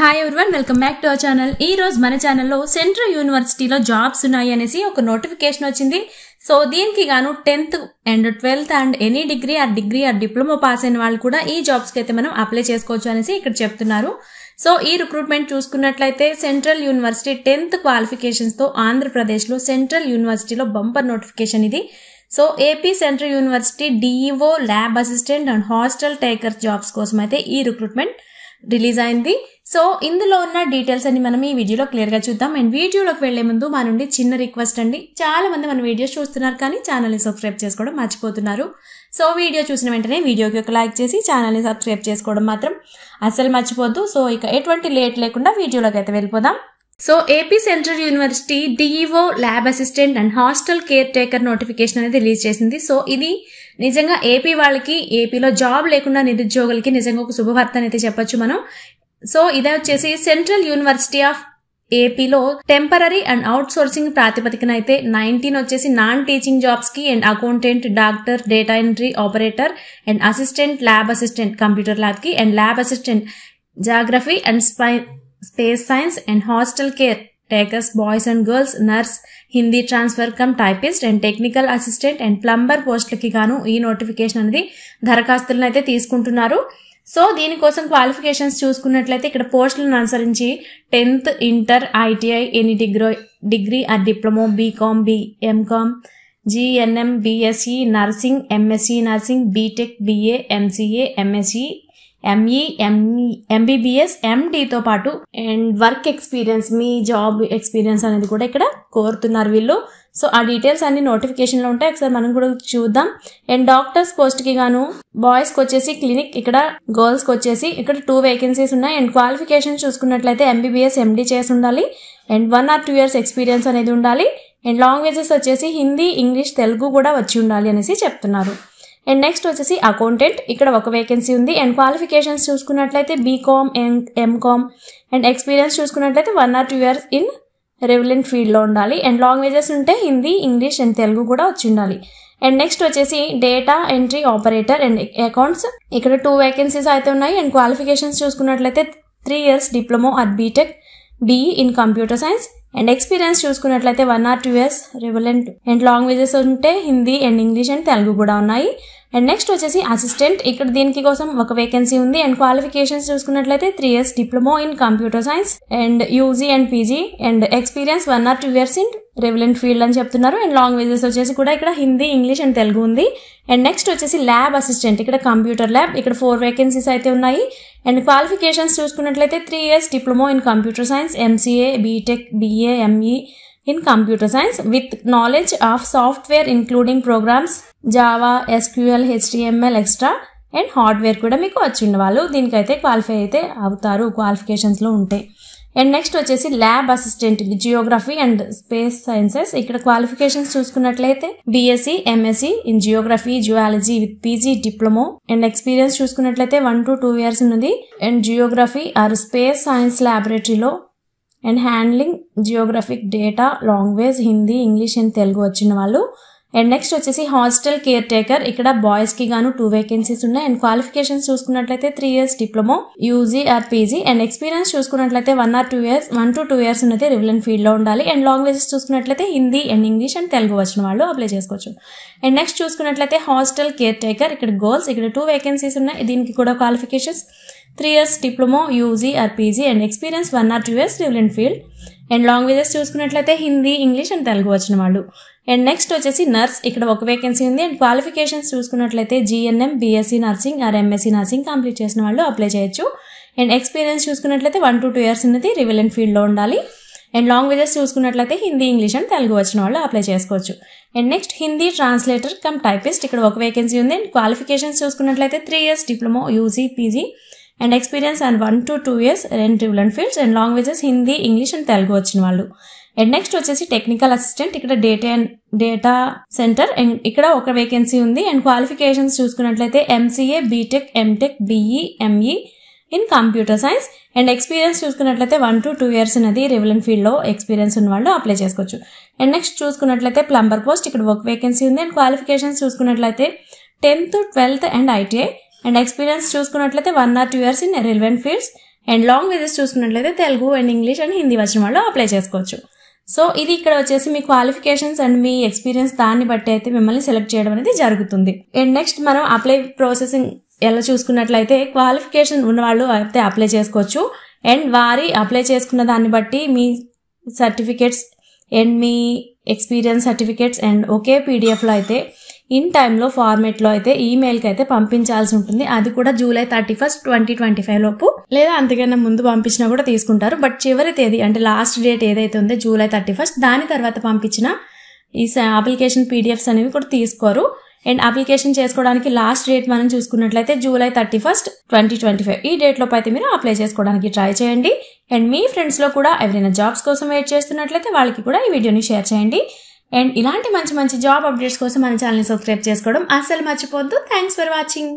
Hi everyone, welcome back to our channel. ఈ రోజు మన ఛానల్లో సెంట్రల్ యూనివర్సిటీలో జాబ్స్ ఉన్నాయి అనేసి ఒక నోటిఫికేషన్ వచ్చింది. సో దీనికి గాను 10th and 12th and any degree or diploma pass అయిన వాళ్ళు కూడా ఈ జాబ్స్ కి అయితే మనం అప్లై చేసుకోవచ్చు అనేసి ఇక్కడ చెప్తున్నారు. సో ఈ రిక్రూట్మెంట్ చూసుకున్నట్లయితే సెంట్రల్ యూనివర్సిటీ 10th క్వాలిఫికేషన్స్ తో ఆంధ్రప్రదేశ్ లో సెంట్రల్ యూనివర్సిటీలో బంపర్ నోటిఫికేషన్ ఇది. So AP central university DEO, lab assistant and hostel taker jobs కోసం అయితే ఈ రిక్రూట్మెంట్ రిలీజ్ అయింది. సో ఇందులో ఉన్న డీటెయిల్స్ అన్ని మనం ఈ వీడియోలో క్లియర్ గా చూద్దాం. అండ్ వీడియోలోకి వెళ్లే ముందు మా నుండి చిన్న రిక్వెస్ట్ అండి, చాలా మంది మన వీడియోస్ చూస్తున్నారు కానీ ఛానల్ ని సబ్స్క్రైబ్ చేసుకోవడం మర్చిపోతున్నారు. సో వీడియో చూసిన వెంటనే వీడియోకి ఒక లైక్ చేసి ఛానల్ ని సబ్స్క్రైబ్ చేసుకోవడం మాత్రం అస్సలు మర్చిపోద్దు. సో ఇక ఎటువంటి లేట్ లేకుండా వీడియోలోకి అయితే వెళ్ళిపోదాం. So AP central university DEO, lab assistant and hostel care taker notification అనేది రిలీజ్ చేసింది. సో ఇది నిజంగా ఏపీ వాళ్ళకి, ఏపీలో జాబ్ లేకుండా నిరుద్యోగులకి నిజంగా ఒక శుభవార్త అయితే చెప్పొచ్చు మనం. సో ఇదే వచ్చేసి సెంట్రల్ యూనివర్సిటీ ఆఫ్ ఏపీలో టెంపరరీ అండ్ అవుట్ సోర్సింగ్ ప్రాతిపదికన అయితే 19 వచ్చేసి నాన్ టీచింగ్ జాబ్స్ కి and accountant, doctor, data entry operator and assistant, lab assistant computer lab కి and lab assistant geography and space science and hostel caretakers boys and girls, nurse, Hindi transfer cum typist and technical assistant and plumber పోస్టులకి గాను ఈ notification అనేది దరఖాస్తులను అయితే తీసుకుంటున్నారు. So దీనికోసం qualifications చూసుకున్నట్లయితే ఇక్కడ పోస్టులను అనుసరించి 10th, inter, ITI, any degree or diploma, BCom, MCom, GNM, BSc nursing, MSc nursing, BTech, BA, MCA, MSc, ME, MBBS, ఎండీతో పాటు అండ్ వర్క్ ఎక్స్పీరియన్స్, మీ జాబ్ ఎక్స్పీరియన్స్ అనేది కూడా ఇక్కడ కోరుతున్నారు వీళ్ళు. సో ఆ డీటెయిల్స్ అన్ని నోటిఫికేషన్ లో ఉంటాయి, ఒకసారి మనం కూడా చూద్దాం. అండ్ డాక్టర్స్ పోస్ట్ కి గాను బాయ్స్ కి వచ్చేసి క్లినిక్, ఇక్కడ గర్ల్స్ కి వచ్చేసి ఇక్కడ 2 వేకెన్సీస్ ఉన్నాయి. అండ్ క్వాలిఫికేషన్ చూసుకున్నట్లయితే ఎంబీబీఎస్, ఎండీ చేసి ఉండాలి అండ్ 1 or 2 years ఎక్స్పీరియన్స్ అనేది ఉండాలి. అండ్ లాంగ్వేజెస్ వచ్చేసి హిందీ, ఇంగ్లీష్, తెలుగు కూడా వచ్చి ఉండాలి అనేసి చెప్తున్నారు. అండ్ నెక్స్ట్ వచ్చేసి అకౌంటెంట్, ఇక్కడ 1 వేకెన్సీ ఉంది. అండ్ క్వాలిఫికేషన్స్ చూసుకున్నట్లయితే బీకామ్, ఎంకామ్ అండ్ ఎక్స్పీరియన్స్ చూసుకున్నట్లయితే 1 or 2 years in relevant field లో ఉండాలి. అండ్ లాంగ్వేజెస్ ఉంటే హిందీ, ఇంగ్లీష్ అండ్ తెలుగు కూడా వచ్చి ఉండాలి. అండ్ నెక్స్ట్ వచ్చేసి data entry operator and accounts, ఇక్కడ 2 వేకెన్సీస్ అయితే ఉన్నాయి. అండ్ క్వాలిఫికేషన్స్ చూసుకున్నట్లయితే 3 years diploma or BTech, BE in computer science and experience చూసుకున్నట్లయితే 1 or 2 years relevant and languages ఉంటే Hindi and English and Telugu కూడా ఉన్నాయి. అండ్ నెక్స్ట్ వచ్చేసి అసిస్టెంట్, ఇక్కడ దీనికి కోసం 1 వేకెన్సీ ఉంది. అండ్ క్వాలిఫికేషన్స్ చూసుకున్నట్లయితే 3 years diploma in computer science and UG and PG and experience 1 or 2 years in relevant field అని చెప్తున్నారు. అండ్ లాంగ్వేజెస్ వచ్చేసి కూడా ఇక్కడ హిందీ, ఇంగ్లీష్ అండ్ తెలుగు ఉంది. అండ్ నెక్స్ట్ వచ్చేసి ల్యాబ్ అసిస్టెంట్, ఇక్కడ కంప్యూటర్ ల్యాబ్, ఇక్కడ 4 వేకెన్సీస్ అయితే ఉన్నాయి. అండ్ క్వాలిఫికేషన్స్ చూసుకున్నట్లయితే 3 years diploma in computer science, MCA, BTech, BA, ME in computer science with knowledge of software including programs, Java, SQL, HTML extra and hardware కూడా మీకు వచ్చి ఉండేవాళ్ళు దీనికైతే క్వాలిఫై అయితే అవుతారు క్వాలిఫికేషన్స్ లో ఉంటే. అండ్ నెక్స్ట్ వచ్చేసి lab assistant, geography and space sciences, ఇక్కడ క్వాలిఫికేషన్స్ చూసుకున్నట్లయితే BSc, MSc in geography, geology with PG diploma and experience చూసుకున్నట్లయితే 1 to 2 years ఉన్నది. And geography or space science ల్యాబొరేటరీలో and handling geographic data, language Hindi, English and Telugu వచ్చిన వాళ్ళు. And next వచ్చేసి hostel caretaker, ఇక్కడ boys కి గాను 2 వేకెన్సీస్ ఉన్నాయి. అండ్ క్వాలిఫికేషన్స్ చూసుకున్నట్లయితే 3 years diploma, UG or PG and experience చూసుకున్నట్లయితే 1 to 2 years ఉన్నది రెవలెంట్ ఫీల్డ్ లో ఉండాలి. అండ్ లాంగ్వేజెస్ చూసుకున్నట్లయితే Hindi and English and Telugu వచ్చిన వాళ్ళు అప్లై చేసుకోవచ్చు. అండ్ నెక్స్ట్ చూసుకున్నట్లయితే హాస్టల్ కేర్ టేకర్, ఇక్కడ గర్ల్స్, ఇక్కడ 2 వేకెన్సీస్ ఉన్నాయి. దీనికి కూడా qualifications 3 years diploma, UG or PG and experience 1 or 2 years relevant field. And languages చూసుకున్నట్లయితే హిందీ, ఇంగ్లీష్ అండ్ తెలుగు వచ్చిన వాళ్ళు. అండ్ నెక్స్ట్ వచ్చేసి నర్స్, ఇక్కడ 1 వేకెన్సీ ఉంది. అండ్ క్వాలిఫికేషన్స్ చూసుకున్నట్లయితే GNM, BSc nursing are MSc nursing complete చేసిన వాళ్ళు అప్లై చేయొచ్చు. అండ్ ఎక్స్పీరియన్స్ చూసుకున్నట్లయితే 1 to 2 years ఉన్నది రివలెంట్ ఫీల్డ్ లో ఉండాలి. అండ్ లాంగ్వేజెస్ చూసుకున్నట్లయితే హిందీ, ఇంగ్లీష్ అండ్ తెలుగు వచ్చిన వాళ్ళు అప్లై చేసుకోవచ్చు. And next Hindi translator cum typist, ఇక్కడ 1 వేకెన్సీ ఉంది. అండ్ క్వాలిఫికేషన్స్ చూసుకున్నట్లయితే 3 years diploma, UG, PG and experience and 1 to 2 years and relevant fields and languages Hindi, English and Telugu వచ్చిన వాళ్ళు. అండ్ నెక్స్ట్ వచ్చేసి టెక్నికల్ అసిస్టెంట్, ఇక్కడ డేటా సెంటర్ అండ్ ఇక్కడ 1 vacancy ఉంది. And qualifications చూసుకున్నట్లయితే MCA, BTech, MTech, BE, ME in computer science and experience చూసుకున్నట్లయితే 1 to 2 years అనేది రెవలెంట్ field లో ఎక్స్పీరియన్స్ ఉన్న వాళ్ళు అప్లై చేసుకోవచ్చు. అండ్ నెక్స్ట్ చూసుకున్నట్లయితే ప్లంబర్ పోస్ట్, ఇక్కడ 1 వేకెన్సీ ఉంది. అండ్ క్వాలిఫికేషన్స్ చూసుకున్నట్లయితే 10th, 12th and ITI and experience చూసుకున్నట్లయితే 1 or 2 years in relevant fields and languages చూసుకున్నట్లయితే Telugu and English and Hindi వచ్చిన వాళ్ళు అప్లై చేసుకోవచ్చు. సో ఇది ఇక్కడ వచ్చేసి మీ క్వాలిఫికేషన్స్ అండ్ మీ ఎక్స్పీరియన్స్ దాన్ని బట్టి అయితే మిమ్మల్ని సెలెక్ట్ చేయడం అనేది జరుగుతుంది. అండ్ నెక్స్ట్ మనం అప్లై ప్రాసెసింగ్ ఎలా చూసుకున్నట్లయితే క్వాలిఫికేషన్ ఉన్న వాళ్ళు అయితే అప్లై చేసుకోవచ్చు. అండ్ వారి అప్లై చేసుకున్న దాన్ని బట్టి మీ సర్టిఫికేట్స్ అండ్ మీ ఎక్స్పీరియన్స్ సర్టిఫికేట్స్ అండ్ ఒకే పీడిఎఫ్లో అయితే ఇన్ టైంలో ఫార్మేట్లో అయితే ఈమెయిల్కి అయితే పంపించాల్సి ఉంటుంది. అది కూడా జూలై 31, 2025 లోపు, లేదా అంతకన్నా ముందు పంపించినా కూడా తీసుకుంటారు. బట్ చివరి తేదీ అంటే లాస్ట్ డేట్ ఏదైతే ఉందో జూలై 31, దాని తర్వాత పంపించిన ఈ అప్లికేషన్ పీడిఎఫ్స్ అనేవి కూడా తీసుకోరు. అండ్ అప్లికేషన్ చేసుకోవడానికి లాస్ట్ డేట్ మనం చూసుకున్నట్లయితే జూలై 31, 2025 ఈ డేట్లోపు అయితే మీరు అప్లై చేసుకోవడానికి ట్రై చేయండి. అండ్ మీ ఫ్రెండ్స్లో కూడా ఎవరైనా జాబ్స్ కోసం వెయిట్ చేస్తున్నట్లయితే వాళ్ళకి కూడా ఈ వీడియోని షేర్ చేయండి. అండ్ ఇలాంటి మంచి మంచి జాబ్ అప్డేట్స్ కోసం మన ఛానల్ని సబ్స్క్రైబ్ చేసుకోవడం అస్సలు మర్చిపోవద్దు. Thanks for watching.